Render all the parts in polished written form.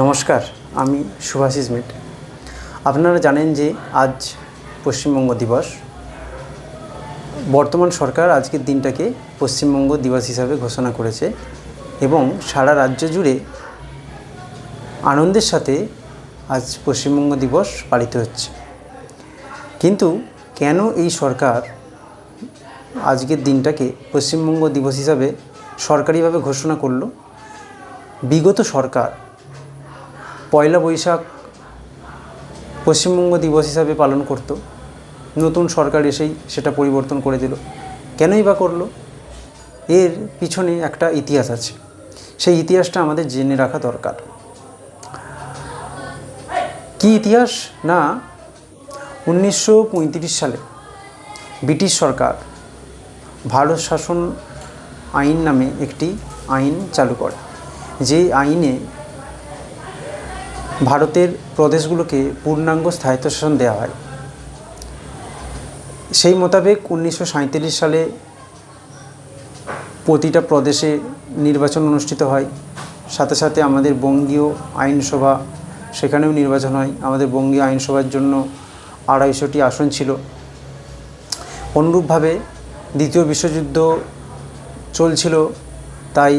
নমস্কার, আমি শুভাশিস মিট। আপনারা জানেন যে আজ পশ্চিমবঙ্গ দিবস। বর্তমান সরকার আজকের দিনটাকে পশ্চিমবঙ্গ দিবস হিসাবে ঘোষণা করেছে এবং সারা রাজ্য জুড়ে আনন্দের সাথে আজ পশ্চিমবঙ্গ দিবস পালিত হচ্ছে। কিন্তু কেন এই সরকার আজকের দিনটাকে পশ্চিমবঙ্গ দিবস হিসাবে সরকারিভাবে ঘোষণা করলো? বিগত সরকার পয়লা বৈশাখ পশ্চিমবঙ্গ দিবস হিসাবে পালন করত, নতুন সরকার এসেই সেটা পরিবর্তন করে দিল। কেনই বা করলো? এর পিছনে একটা ইতিহাস আছে, সেই ইতিহাসটা আমাদের জেনে রাখা দরকার। কী ইতিহাস? না, 1935 সালে ব্রিটিশ সরকার ভারত শাসন আইন নামে একটি আইন চালু করে, যে আইনে ভারতের প্রদেশগুলোকে পূর্ণাঙ্গ স্বায়ত্তশাসন দেওয়া হয়। সেই মোতাবেক 1937 সালে প্রতিটা প্রদেশে নির্বাচন অনুষ্ঠিত হয়। সাথে সাথে আমাদের বঙ্গীয় আইনসভা, সেখানেও নির্বাচন হয়। আমাদের বঙ্গীয় আইনসভার জন্য 250টি আসন ছিল। অনুরূপভাবে দ্বিতীয় বিশ্বযুদ্ধ চলছিল, তাই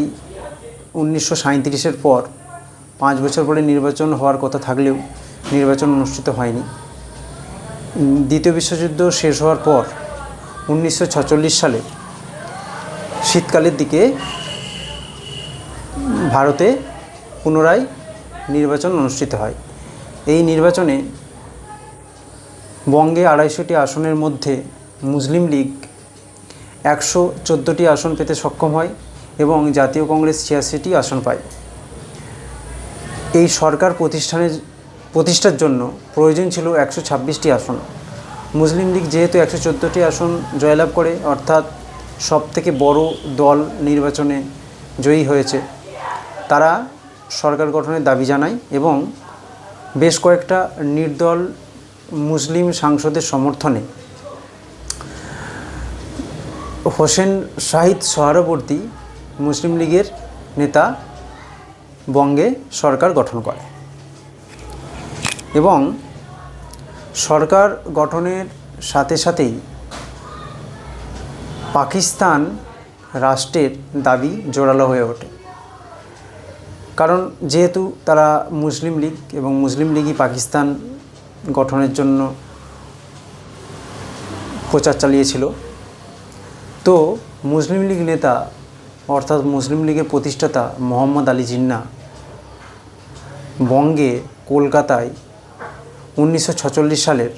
1937-এর পর 5 বছর পরে নির্বাচন হওয়ার কথা থাকলেও নির্বাচন অনুষ্ঠিত হয়নি। দ্বিতীয় বিশ্বযুদ্ধ শেষ হওয়ার পর 1946 সালে শীতকালের দিকে ভারতে পুনরায় নির্বাচন অনুষ্ঠিত হয়। এই নির্বাচনে বঙ্গে 250টি আসনের মধ্যে মুসলিম লীগ 114টি আসন পেতে সক্ষম হয় এবং জাতীয় কংগ্রেস 86টি আসন পায়। এই সরকার প্রতিষ্ঠার জন্য প্রয়োজন ছিল 126টি আসন। মুসলিম লীগ যেহেতু 114টি আসন জয়লাভ করে, অর্থাৎ সবথেকে বড় দল নির্বাচনে জয়ী হয়েছে, তারা সরকার গঠনের দাবি জানায় এবং বেশ কয়েকটা নির্দল মুসলিম সাংসদের সমর্থনে হোসেন শাহিদ সোহরাওয়ার্দী মুসলিম লীগের নেতা বঙ্গে সরকার গঠন করে এবং সরকার গঠনের সাথে সাথেই পাকিস্তান রাষ্ট্রের দাবি জোরালো হয়ে ওঠে। কারণ যেহেতু তারা মুসলিম লীগ এবং মুসলিম লীগই পাকিস্তান গঠনের জন্য প্রচার চালিয়েছিল, তো মুসলিম লীগ নেতা অর্থাৎ মুসলিম লীগের প্রতিষ্ঠাতা মোহাম্মদ আলী জিন্নাহ বঙ্গে কলকাতায় 1946 সালের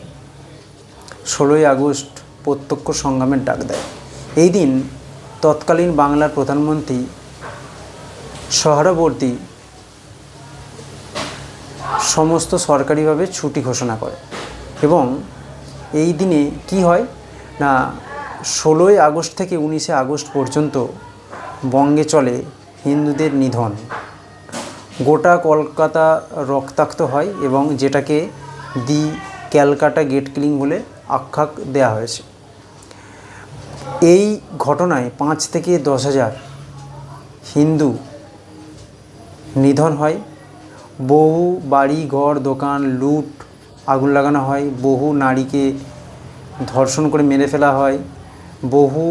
16ই আগস্ট প্রত্যক্ষ সংগ্রামের ডাক দেয়। এই দিন তৎকালীন বাংলার প্রধানমন্ত্রী সোহরাওয়ার্দী সমস্ত সরকারিভাবে ছুটি ঘোষণা করে এবং এই দিনে কি হয় না, 16ই আগস্ট থেকে 19শে আগস্ট পর্যন্ত বঙ্গে চলে হিন্দুদের নিধন। গোটা কলকাতা রক্তাক্ত হয় এবং যেটাকে দি ক্যালকাটা গেট কিলিং বলে আখ্যা দেওয়া হয়েছে। এই ঘটনায় 5 থেকে 10,000 হিন্দু নিধন হয়। বহু বাড়ি ঘর দোকান লুট আগুন লাগানো হয়, বহু নারীকে ধর্ষণ করে মেরে ফেলা হয়, বহু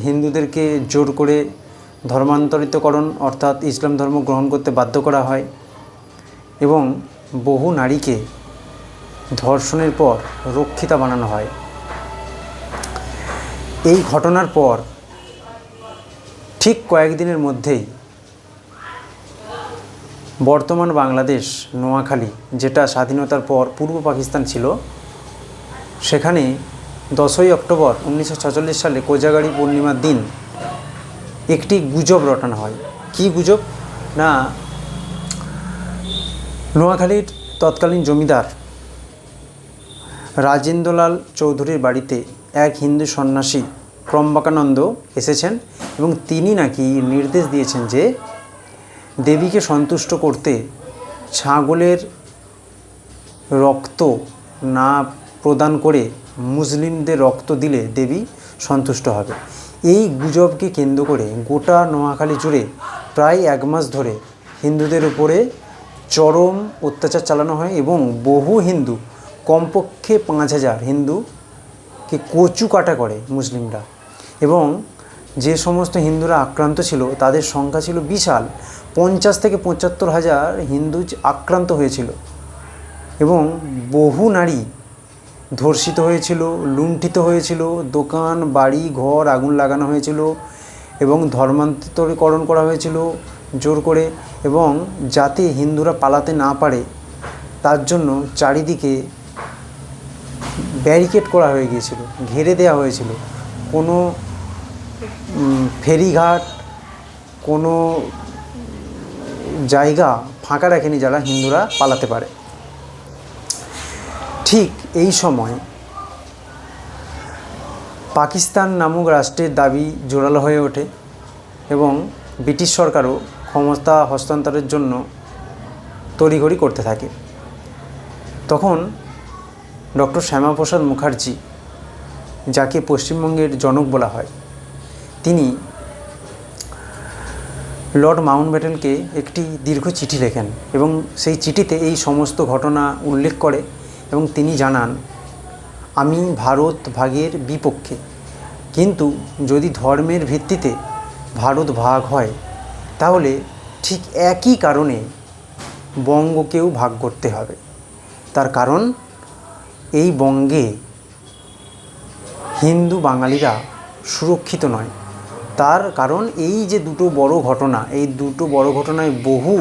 হিন্দুদেরকে জোর করে ধর্মান্তরিতকরণ অর্থাৎ ইসলাম ধর্ম গ্রহণ করতে বাধ্য করা হয় এবং বহু নারীকে ধর্ষণের পর রক্ষিতা বানানো হয়। এই ঘটনার পর ঠিক কয়েকদিনের মধ্যেই বর্তমান বাংলাদেশ নোয়াখালী, যেটা স্বাধীনতার পর পূর্ব পাকিস্তান ছিল, সেখানে 10ই অক্টোবর 1946 সালে কোজাগরী পূর্ণিমার দিন একটি গুজব রটানো হয়। কী গুজব? না, নোয়াখালীর তৎকালীন জমিদার রাজেন্দ্রলাল চৌধুরীর বাড়িতে এক হিন্দু সন্ন্যাসী ত্রম্বকানন্দ এসেছেন এবং তিনি নাকি নির্দেশ দিয়েছেন যে দেবীকে সন্তুষ্ট করতে ছাগলের রক্ত না প্রদান করে মুসলিমদের রক্ত দিলে দেবী সন্তুষ্ট হবে। এই গুজবকে কেন্দ্র করে গোটা নোয়াখালী জুড়ে প্রায় 1 মাস ধরে হিন্দুদের উপরে চরম অত্যাচার চালানো হয় এবং বহু হিন্দু, কমপক্ষে 5,000 হিন্দুকে কচু কাটা করে মুসলিমরা। এবং যে সমস্ত হিন্দুরা আক্রান্ত ছিল তাদের সংখ্যা ছিল বিশাল, 50 থেকে 75,000 হিন্দু আক্রান্ত হয়েছিল। এবং বহু নারী ধর্ষিত হয়েছিল, লুণ্ঠিত হয়েছিল, দোকান বাড়ি ঘর আগুন লাগানো হয়েছিল এবং ধর্মান্তরীকরণ করা হয়েছিল জোর করে। এবং যাতে হিন্দুরা পালাতে না পারে তার জন্য চারিদিকে ব্যারিকেড করা হয়ে গিয়েছিল, ঘিরে দেওয়া হয়েছিল। কোনো ফেরিঘাট, কোনো জায়গা ফাঁকা রাখেনি যারা হিন্দুরা পালাতে পারে। ঠিক এই সময় পাকিস্তান নামক রাষ্ট্রের দাবি জোরালো হয়ে ওঠে এবং ব্রিটিশ সরকারও ক্ষমতা হস্তান্তরের জন্য তড়িঘড়ি করতে থাকে। তখন ডক্টর শ্যামাপ্রসাদ মুখার্জি, যাকে পশ্চিমবঙ্গের জনক বলা হয়, তিনি লর্ড মাউন্টব্যাটেনকে একটি দীর্ঘ চিঠি লেখেন এবং সেই চিঠিতে এই সমস্ত ঘটনা উল্লেখ করে এবং তিনি জানান, আমি ভারত ভাগের বিপক্ষে, কিন্তু যদি ধর্মের ভিত্তিতে ভারত ভাগ হয় তাহলে ঠিক একই কারণে বঙ্গকেও ভাগ করতে হবে। তার কারণ এই বঙ্গে হিন্দু বাঙালিরা সুরক্ষিত নয়। তার কারণ এই যে দুটো বড় ঘটনা, এই দুটো বড় ঘটনায় বহু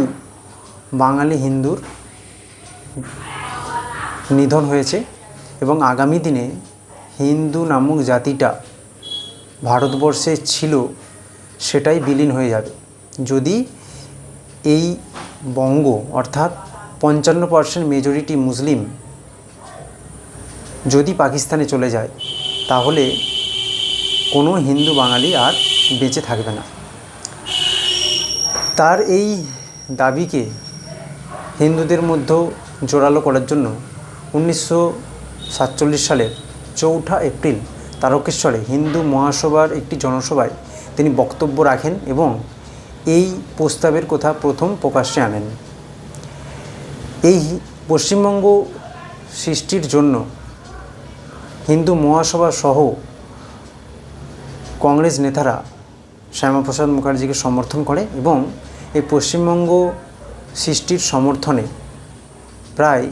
বাঙালি হিন্দুর নিধন হয়েছে এবং আগামী দিনে হিন্দু নামক জাতিটা ভারতবর্ষে ছিল সেটাই বিলীন হয়ে যাবে যদি এই বঙ্গ অর্থাৎ 55% মেজরিটি মুসলিম যদি পাকিস্তানে চলে যায় তাহলে কোনো হিন্দু বাঙালি আর বেঁচে থাকবে না। তার এই দাবিকে হিন্দুদের মধ্যেও জোরালো করার জন্য 1947 সালের 4 এপ্রিল তারকেশ্বরে হিন্দু মহাসভার একটি জনসভায় তিনি বক্তব্য রাখেন এবং এই প্রস্তাবের কথা প্রথম প্রকাশ্যে আনেন। এই পশ্চিমবঙ্গ সৃষ্টির জন্য হিন্দু মহাসভা সহ কংগ্রেস নেতারা শ্যামাপ্রসাদ মুখার্জিকে সমর্থন করে এবং এই পশ্চিমবঙ্গ সৃষ্টির সমর্থনে প্রায়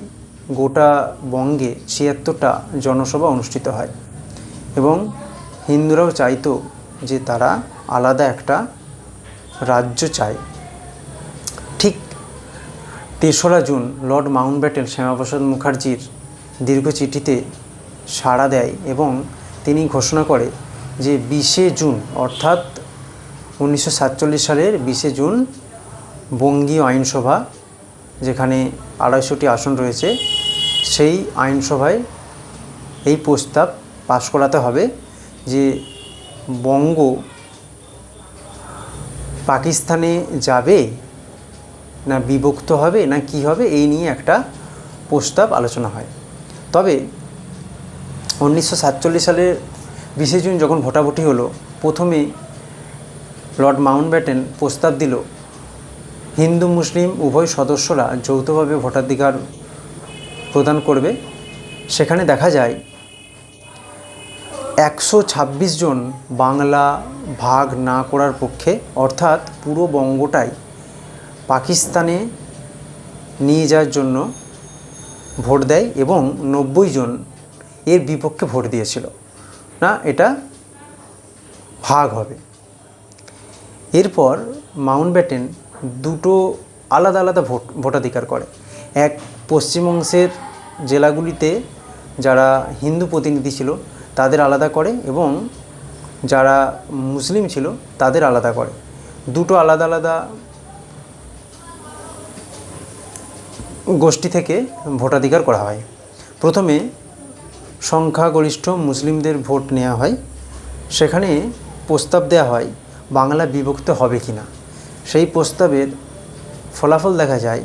গোটা বঙ্গে 76টা জনসভা অনুষ্ঠিত হয় এবং হিন্দুরাও চাইতো যে তারা আলাদা একটা রাজ্য চায়। ঠিক 3রা জুন লর্ড মাউন্টব্যাটেন শ্যামাপ্রসাদ মুখার্জির দীর্ঘ চিঠিতে সাড়া দেয় এবং তিনি ঘোষণা করে যে 20 জুন অর্থাৎ 1947 সালের 20 জুন বঙ্গীয় আইনসভা, যেখানে 250টি আসন রয়েছে, সেই আইনসভায় এই প্রস্তাব পাশ করাতে হবে যে বঙ্গ পাকিস্তানে যাবে না বিভক্ত হবে না কি হবে, এই নিয়ে একটা প্রস্তাব আলোচনা হয়। তবে 1947 সালের 20 জুন যখন ভোটাভুটি হলো, প্রথমে লর্ড মাউন্টব্যাটেন প্রস্তাব দিল হিন্দু মুসলিম উভয় সদস্যরা যৌথভাবে ভোটাধিকার প্রদান করবে। সেখানে দেখা যায় 126 জন বাংলা ভাগ না করার পক্ষে, অর্থাৎ পুরো বঙ্গটাই পাকিস্তানে নিয়ে যাওয়ার জন্য ভোট দেয় এবং 90 জন এর বিপক্ষে ভোট দিয়েছিল, না এটা ভাগ হবে। এরপর মাউন্টব্যাটেন দুটো আলাদা আলাদা ভোটাধিকার করে। এক, পশ্চিমাংশের জেলাগুলিতে যারা হিন্দু প্রতিনিধি ছিল তাদের আলাদা করে এবং যারা মুসলিম ছিল তাদের আলাদা করে। দুটো আলাদা আলাদা গোষ্ঠী থেকে ভোটাধিকার করা হয়। প্রথমে সংখ্যাগরিষ্ঠ মুসলিমদের ভোট নেওয়া হয়। সেখানে প্রস্তাব দেওয়া হয় বাংলা বিভক্ত হবে কি না। সেই প্রস্তাবের ফলাফল দেখা যায়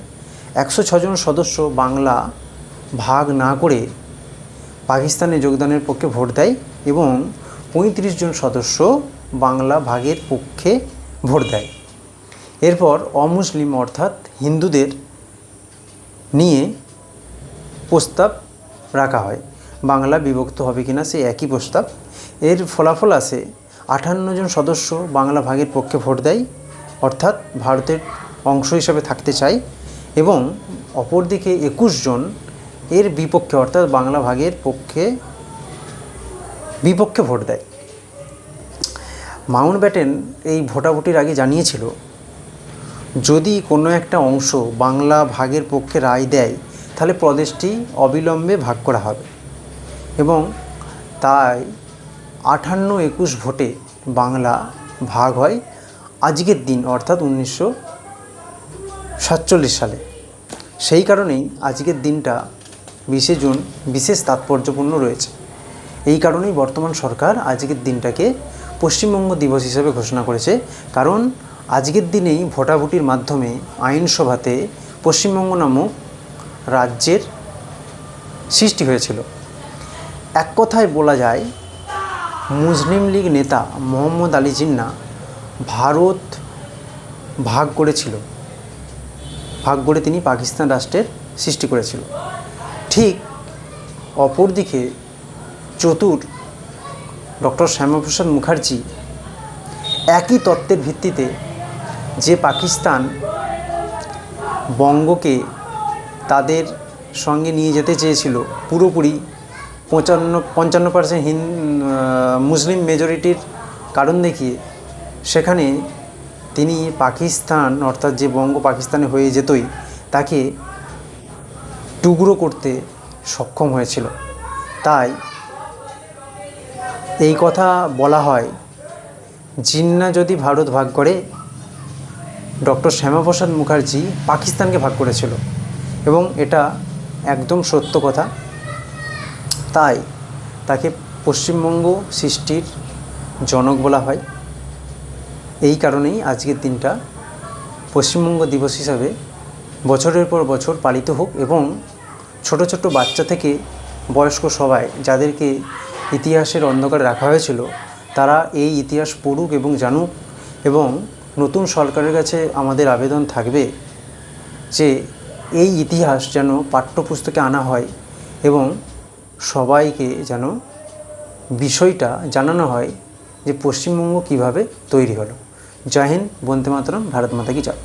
106 জন সদস্য বাংলা ভাগ না করে পাকিস্তানে যোগদানের পক্ষে ভোট দেয় এবং 35 জন সদস্য বাংলা ভাগের পক্ষে ভোট দেয়। এরপর অমুসলিম অর্থাৎ হিন্দুদের নিয়ে প্রস্তাব রাখা হয়। বাংলা বিভক্ত হবে কিনা সেই একই প্রস্তাব। এর ফলাফল আসে 58 জন সদস্য বাংলা ভাগের পক্ষে ভোট দেয়, অর্থাৎ ভারতের অংশ হিসাবে থাকতে চায়, এবং অপরদিকে 21 জন এর বিপক্ষে অর্থাৎ বাংলা ভাগের বিপক্ষে ভোট দেয়। মাউন্টব্যাটেন এই ভোটাভুটির আগে জানিয়েছিল, যদি কোনো একটা অংশ বাংলা ভাগের পক্ষে রায় দেয় তাহলে প্রদেশটি অবিলম্বে ভাগ করা হবে, এবং তাই 58-21 ভোটে বাংলা ভাগ হয় আজকের দিন অর্থাৎ 1947 সালে। সেই কারণেই আজকের দিনটা 20শে জুন বিশেষ তাৎপর্যপূর্ণ রয়েছে। এই কারণেই বর্তমান সরকার আজকের দিনটাকে পশ্চিমবঙ্গ দিবস হিসেবে ঘোষণা করেছে, কারণ আজকের দিনেই ভোটাভুটির মাধ্যমে আইনসভাতে পশ্চিমবঙ্গ নামক রাজ্যের সৃষ্টি হয়েছিল। এক কথায় বলা যায়, মুসলিম লীগ নেতা মোহাম্মদ আলী জিন্নাহ ভারত ভাগ করে তিনি পাকিস্তান রাষ্ট্রের সৃষ্টি করেছিল। ঠিক অপরদিকে ডক্টর শ্যামাপ্রসাদ মুখার্জি একই তত্ত্বের ভিত্তিতে যে পাকিস্তান বঙ্গকে তাদের সঙ্গে নিয়ে যেতে চেয়েছিল, পুরোপুরি 55% মুসলিম মেজরিটির কারণ দেখিয়ে, সেখানে তিনি পাকিস্তান অর্থাৎ যে বঙ্গ পাকিস্তানে হয়ে যেতই তাকে টুকরো করতে সক্ষম হয়েছিল। তাই এই কথা বলা হয়, জিন্নাহ যদি ভারত ভাগ করে, ডক্টর শ্যামাপ্রসাদ মুখার্জি পাকিস্তানকে ভাগ করেছিল, এবং এটা একদম সত্য কথা। তাই তাকে পশ্চিমবঙ্গ সৃষ্টির জনক বলা হয়। এই কারণেই আজকের দিনটা পশ্চিমবঙ্গ দিবস হিসাবে বছরের পর বছর পালিত হোক, এবং ছোট ছোট বাচ্চা থেকে বয়স্ক সবাই, যাদেরকে ইতিহাসের অন্ধকারে রাখা হয়েছিল, তারা এই ইতিহাস পড়ুক এবং জানুক। এবং নতুন সরকারের কাছে আমাদের আবেদন থাকবে যে এই ইতিহাস যেন পাঠ্যপুস্তকে আনা হয়, এবং সবাইকে যেন বিষয়টা জানানো হয় যে পশ্চিমবঙ্গ কীভাবে তৈরি হলো। জয় হিন্দ, বন্দে মাতরম, ভারত মাতা কি জয়।